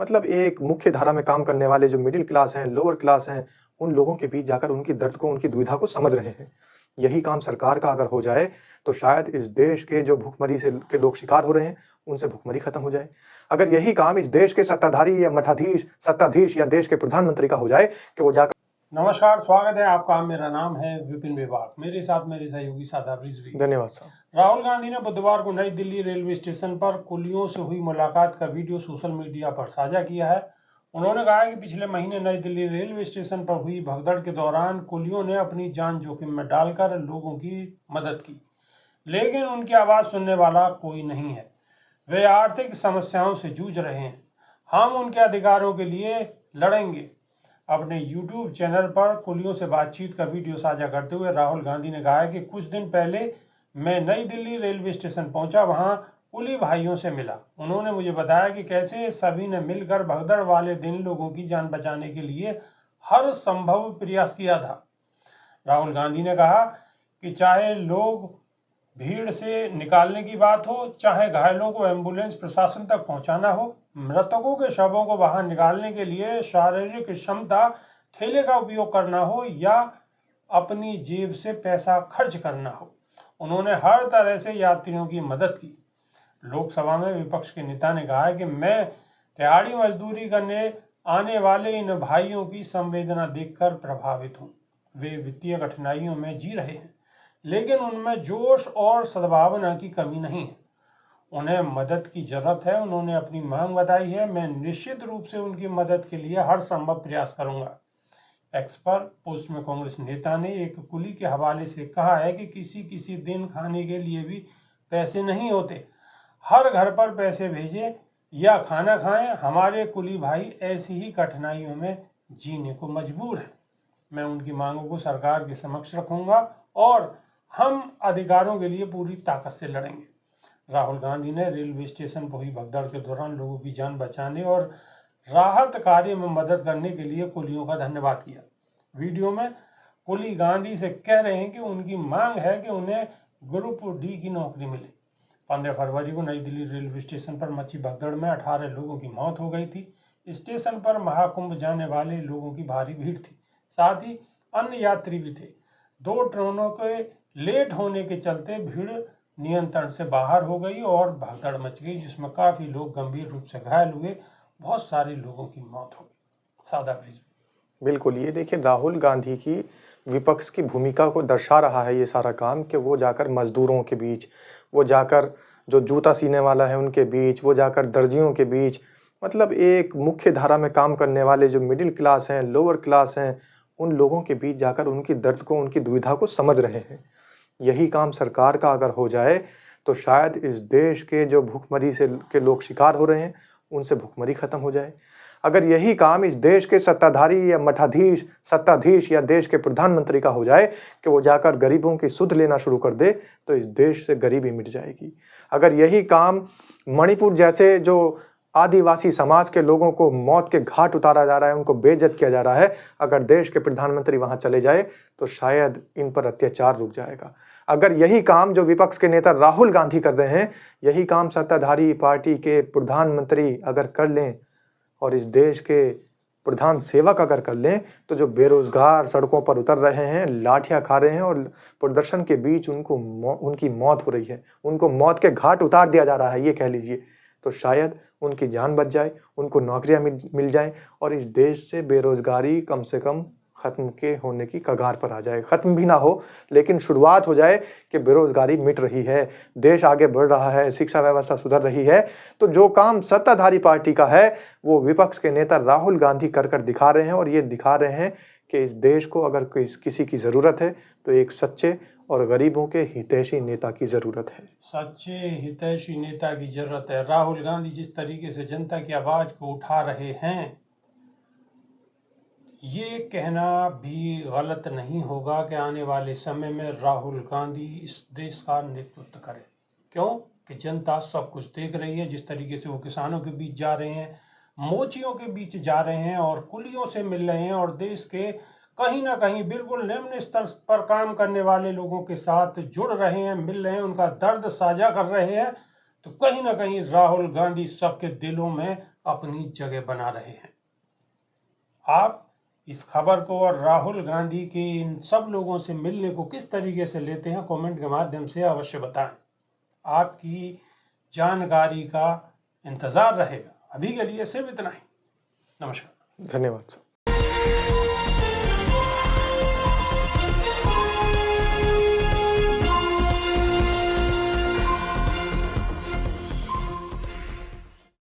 मतलब एक मुख्य धारा में काम करने वाले जो मिडिल क्लास हैं, लोअर क्लास हैं, उन लोगों के बीच जाकर उनकी दर्द को, उनकी दुविधा को समझ रहे हैं। यही काम सरकार का अगर हो जाए, तो शायद इस देश के जो भुखमरी से के लोग शिकार हो रहे हैं, उनसे भुखमरी खत्म हो जाए। अगर यही काम इस देश के सत्ताधारी या मठाधीश, सत्ताधीश या देश के प्रधानमंत्री का हो जाए कि वो जाकर नमस्कार, स्वागत है आपका। मेरा नाम है विपिन विभाग। मेरे साथ मेरे सहयोगी सादाब रिजवी। धन्यवाद साहब। राहुल गांधी ने बुधवार को नई दिल्ली रेलवे स्टेशन पर कुलियों से हुई मुलाकात का वीडियो सोशल मीडिया पर साझा किया है। उन्होंने कहा कि पिछले महीने नई दिल्ली रेलवे स्टेशन पर हुई भगदड़ के दौरान कुलियों ने अपनी जान जोखिम में डालकर लोगों की मदद की, लेकिन उनकी आवाज़ सुनने वाला कोई नहीं है। वे आर्थिक समस्याओं से जूझ रहे हैं। हम उनके अधिकारों के लिए लड़ेंगे। अपने YouTube चैनल पर कुलियों से बातचीत का वीडियो साझा करते हुए राहुल गांधी ने कहा कि कुछ दिन पहले मैं नई दिल्ली रेलवे स्टेशन पहुंचा, वहां कुली भाइयों से मिला। उन्होंने मुझे बताया कि कैसे सभी ने मिलकर भगदड़ वाले दिन लोगों की जान बचाने के लिए हर संभव प्रयास किया था। राहुल गांधी ने कहा कि चाहे लोग भीड़ से निकालने की बात हो, चाहे घायलों को एम्बुलेंस प्रशासन तक पहुंचाना हो, मृतकों के शवों को बाहर निकालने के लिए शारीरिक क्षमता ठेले का उपयोग करना हो या अपनी जेब से पैसा खर्च करना हो, उन्होंने हर तरह से यात्रियों की मदद की। लोकसभा में विपक्ष के नेता ने कहा कि मैं दिहाड़ी मजदूरी करने आने वाले इन भाइयों की संवेदना देखकर प्रभावित हूँ। वे वित्तीय कठिनाइयों में जी रहे हैं, लेकिन उनमें जोश और सद्भावना की कमी नहीं है। उन्हें मदद की जरूरत है। उन्होंने अपनी मांग बताई है। मैं निश्चित रूप से उनकी मदद के लिए हर संभव प्रयास करूंगा। एक्स पर पोस्ट में कांग्रेस नेता ने एक कुली के हवाले से कहा है कि किसी किसी दिन खाने के लिए भी पैसे नहीं होते। हर घर पर पैसे भेजें या खाना खाएं। हमारे कुली भाई ऐसी ही कठिनाइयों में जीने को मजबूर हैं। मैं उनकी मांगों को सरकार के समक्ष रखूंगा और हम अधिकारों के लिए पूरी ताकत से लड़ेंगे। राहुल गांधी ने रेलवे स्टेशन पर हुई भगदड़ के दौरान लोगों की जान बचाने और राहत कार्य में मदद करने के लिए कुलियों का धन्यवाद किया। वीडियो में कुली गांधी से कह रहे हैं कि उनकी मांग है कि उन्हें ग्रुप डी की नौकरी मिले। 15 फरवरी को नई दिल्ली रेलवे स्टेशन पर मची भगदड़ में 18 लोगों की मौत हो गई थी। स्टेशन पर महाकुंभ जाने वाले लोगों की भारी भीड़ थी, साथ ही अन्य यात्री भी थे। 2 ट्रेनों के लेट होने के चलते भीड़ नियंत्रण से बाहर हो गई और भगदड़ मच गई, जिसमें काफी लोग गंभीर रूप से घायल हुए। बहुत सारे लोगों की मौत हो गई। सादा ब्रिज। बिल्कुल, ये देखिए राहुल गांधी की विपक्ष की भूमिका को दर्शा रहा है ये सारा काम कि वो जाकर मजदूरों के बीच, वो जाकर जो जूता सीने वाला है उनके बीच, वो जाकर दर्जियों के बीच, मतलब एक मुख्य धारा में काम करने वाले जो मिडिल क्लास हैं, लोअर क्लास हैं, उन लोगों के बीच जाकर उनकी दर्द को, उनकी दुविधा को समझ रहे हैं। यही काम सरकार का अगर हो जाए, तो शायद इस देश के जो भुखमरी से के लोग शिकार हो रहे हैं, उनसे भुखमरी खत्म हो जाए। अगर यही काम इस देश के सत्ताधारी या मठाधीश, सत्ताधीश या देश के प्रधानमंत्री का हो जाए कि वो जाकर गरीबों की सुध लेना शुरू कर दे, तो इस देश से गरीबी मिट जाएगी। अगर यही काम मणिपुर जैसे जो आदिवासी समाज के लोगों को मौत के घाट उतारा जा रहा है, उनको बेइज्जत किया जा रहा है, अगर देश के प्रधानमंत्री वहां चले जाए, तो शायद इन पर अत्याचार रुक जाएगा। अगर यही काम जो विपक्ष के नेता राहुल गांधी कर रहे हैं, यही काम सत्ताधारी पार्टी के प्रधानमंत्री अगर कर लें और इस देश के प्रधान सेवक अगर कर लें, तो जो बेरोजगार सड़कों पर उतर रहे हैं, लाठियां खा रहे हैं और प्रदर्शन के बीच उनकी मौत हो रही है, उनको मौत के घाट उतार दिया जा रहा है, ये कह लीजिए, तो शायद उनकी जान बच जाए, उनको नौकरियां मिल जाएं और इस देश से बेरोजगारी कम से कम खत्म के होने की कगार पर आ जाए। खत्म भी ना हो, लेकिन शुरुआत हो जाए कि बेरोजगारी मिट रही है, देश आगे बढ़ रहा है, शिक्षा व्यवस्था सुधर रही है। तो जो काम सत्ताधारी पार्टी का है, वो विपक्ष के नेता राहुल गांधी कर दिखा रहे हैं और ये दिखा रहे हैं कि इस देश को अगर किसी की ज़रूरत है, तो एक सच्चे और गरीबों के हितैषी नेता की ज़रूरत है। सच्चे हितैषी नेता की जरूरत है। राहुल गांधी जिस तरीके से जनता की आवाज को उठा रहे हैं, ये कहना भी गलत नहीं होगा कि आने वाले समय में राहुल गांधी इस देश का नेतृत्व करें। क्यों कि जनता सब कुछ देख रही है। जिस तरीके से वो किसानों के बीच जा रहे हैं, मोचियों के बीच जा रहे हैं और कुलियों से मिल रहे हैं और देश के कहीं ना कहीं बिल्कुल निम्न स्तर पर काम करने वाले लोगों के साथ जुड़ रहे हैं, मिल रहे हैं, उनका दर्द साझा कर रहे हैं, तो कहीं ना कहीं राहुल गांधी सबके दिलों में अपनी जगह बना रहे हैं। आप इस खबर को और राहुल गांधी के इन सब लोगों से मिलने को किस तरीके से लेते हैं, कमेंट के माध्यम से अवश्य बताएं। आपकी जानकारी का इंतजार रहेगा। अभी के लिए सिर्फ इतना ही। नमस्कार। धन्यवाद सर।